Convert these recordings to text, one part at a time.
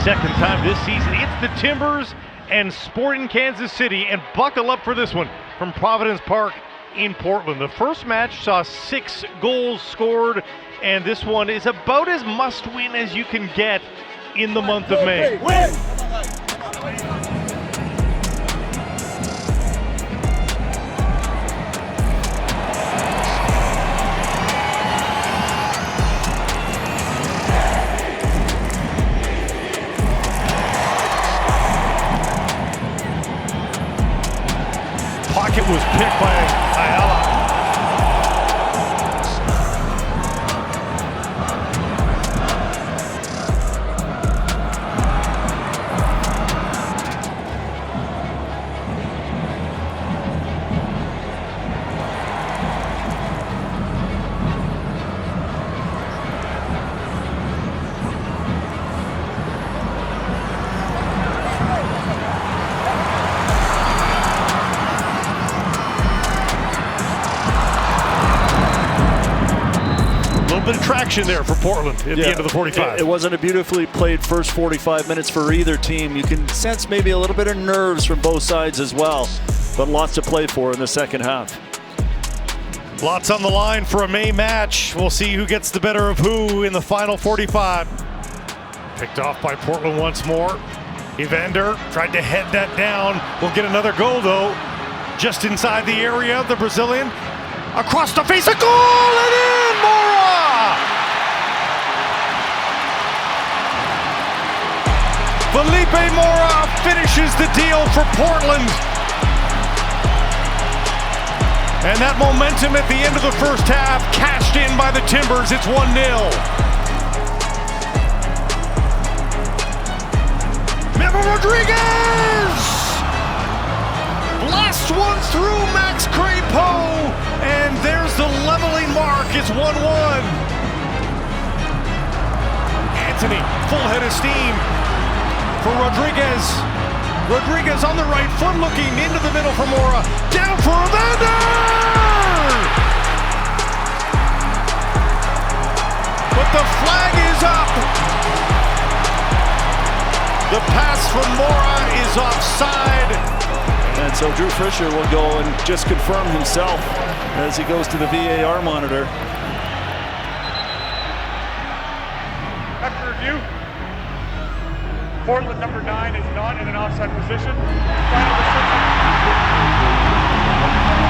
second time this season. It's the Timbers and Sporting Kansas City, and buckle up for this one from Providence Park in Portland. The first match saw 6 goals scored, and this one is about as must-win as you can get in the month of May. Win! Pocket was picked by Ayala. Bit of traction there for Portland at the end of the 45. It wasn't a beautifully played first 45 minutes for either team. You can sense maybe a little bit of nerves from both sides as well, but lots to play for in the second half. Lots on the line for a May match. We'll see who gets the better of who in the final 45. Picked off by Portland once more. Evander tried to head that down. We'll get another goal though. Just inside the area, the Brazilian across the face, a goal and in! Mora! Felipe Mora finishes the deal for Portland. And that momentum at the end of the first half cashed in by the Timbers. It's 1-0. Memo Rodriguez! Blasts one through Max Crepeau, and there's the leveling mark. It's 1-1. Anthony, full head of steam for Rodriguez. Rodriguez on the right foot, looking into the middle for Mora. Down for Evander! But the flag is up. The pass from Mora is offside. And so Drew Fisher will go and just confirm himself as he goes to the VAR monitor. After review, Portland number 9 is not in an offside position. Final decision.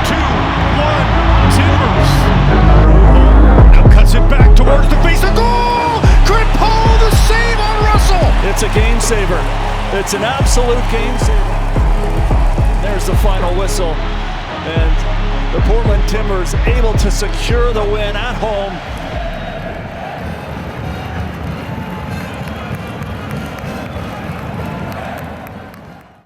2-1 Timbers. Now cuts it back towards the face. A goal! Crepeau, the save on Russell. It's a game saver. It's an absolute game saver. There's the final whistle, and the Portland Timbers able to secure the win at home